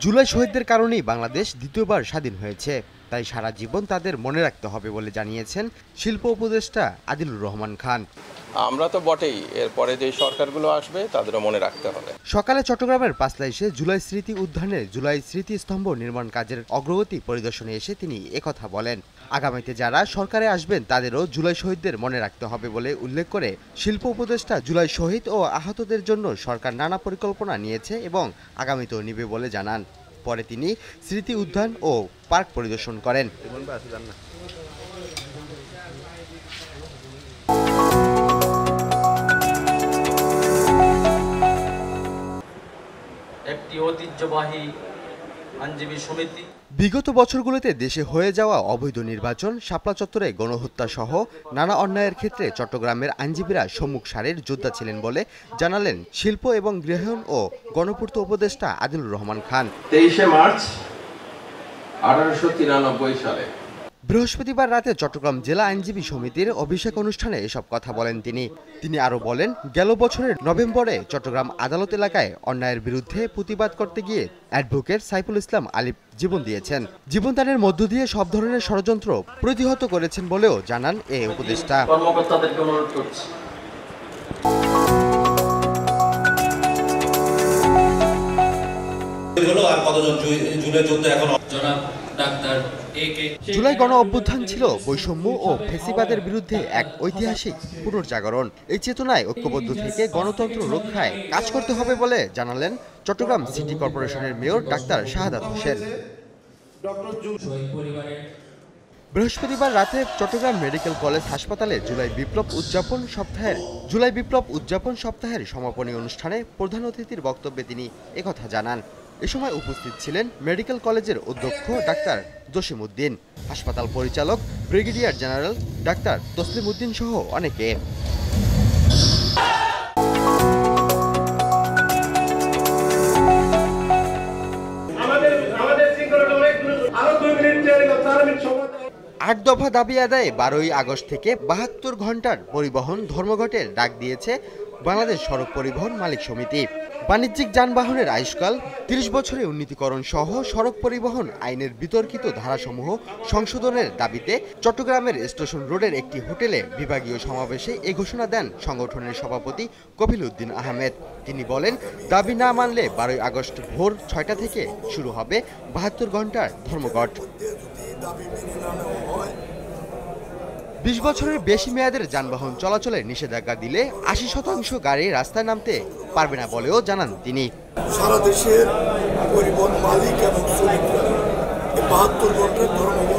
জুলাই শহীদদের কারণেই বাংলাদেশ দ্বিতীয়বার স্বাধীন হয়েছে, তাই সারা জীবন তাদের মনে রাখতে হবে বলে জানিয়েছেন শিল্প উপদেষ্টা আদিলুর রহমান খান। আমরা তো বটেই, এরপরে যে সরকারগুলো আসবে তাদেরও মনে রাখতে হবে। সকালে চট্টগ্রামের পাঁচলাইশে জুলাই স্মৃতি উদ্যানে জুলাই স্মৃতিস্তম্ভ নির্মাণ কাজের অগ্রগতি পরিদর্শনে এসে তিনি একথা বলেন। আগামীতে যারা সরকারে আসবেন তাদেরও জুলাই শহীদদের মনে রাখতে হবে বলে উল্লেখ করে শিল্প উপদেষ্টা জুলাই শহীদ ও আহতদের জন্য সরকার নানা পরিকল্পনা নিয়েছে এবং আগামীতেও নিবে বলে জানান। পরে তিনি স্মৃতি উদ্যান ও পার্ক পরিদর্শন করেন। একটি ঐতিহ্যবাহী আইনজীবী সমিতি বিগত বছরগুলোতে দেশে হয়ে যাওয়া অবৈধ নির্বাচন, শাপলা চত্বরে গণহত্যা সহ নানা অন্যায়ের ক্ষেত্রে চট্টগ্রামের আইনজীবীরা সম্মুখ সারির যোদ্ধা ছিলেন বলে জানালেন শিল্প এবং গৃহায়ন ও গণপূর্ত উপদেষ্টা আদিলুর রহমান খান। 23 মার্চ 1893 সালে বৃহস্পতিবার রাতে চট্টগ্রাম জেলা আইনজীবী সমিতির অভিষেক অনুষ্ঠানে এসব কথা বলেন তিনি আরও বলেন, গেল বছরের নভেম্বরে চট্টগ্রাম আদালত এলাকায় অন্যায়ের বিরুদ্ধে প্রতিবাদ করতে গিয়ে অ্যাডভোকেট সাইফুল ইসলাম আলিফ জীবন দিয়েছেন। জীবনদানের মধ্য দিয়ে সব ধরনের ষড়যন্ত্র প্রতিহত করেছেন বলেও জানান এই উপদেষ্টা। কর্মকর্তাদেরকে অনুরোধ করছি, জুলাই গণ অভ্যুত্থান ছিল বৈষম্য ও ফ্যাসিবাদের বিরুদ্ধে এক ঐতিহাসিক পুনর্জাগরণ। এই চেতনায় ঐক্যবদ্ধ থেকে গণতন্ত্র রক্ষায় কাজ করতে হবে বলে জানালেন চট্টগ্রাম সিটি কর্পোরেশনের মেয়র ডাক্তার শাহাদাত হোসেন। বৃহস্পতিবার রাতে চট্টগ্রাম মেডিকেল কলেজ হাসপাতালে জুলাই বিপ্লব উদযাপন সপ্তাহের সমাপনী অনুষ্ঠানে প্রধান অতিথির বক্তব্যে তিনি একথা জানান। এ সময় উপস্থিত ছিলেন মেডিকেল কলেজের অধ্যক্ষ ডাক্তার জসিম উদ্দিন, হাসপাতাল পরিচালক brigadier general doctor Taslim Uddin সহ অনেকে। আট দফা দাবি আদায়ে 12ই আগস্ট থেকে 72 ঘন্টার পরিবহন ধর্মঘটের ডাক দিয়েছে বাংলাদেশ সড়ক পরিবহন মালিক সমিতি। বাণিজ্যিক যানবাহনের আয়ুষ্কাল 30 বছরে উন্নীতকরণ সহ সড়ক পরিবহন আইনের বিতর্কিত ধারাসমূহ সংশোধনের দাবিতে চট্টগ্রামের স্টেশন রোডের একটি হোটেলে বিভাগীয় সমাবেশে এ ঘোষণা দেন সংগঠনের সভাপতি কপিল উদ্দিন আহমেদ। তিনি বলেন, দাবি না মানলে 12ই আগস্ট ভোর 6টা থেকে শুরু হবে 72 ঘন্টার ধর্মঘট। 20 বছরের বেশি মেয়াদের যানবাহন চলাচলে নিষেধাজ্ঞা দিলে 80% গাড়ি রাস্তায় নামতে পারবে না বলেও জানান তিনি। সারা দেশের পরিবহন মালিক এবং শ্রমিকরা 72 ঘন্টার ধর্মঘট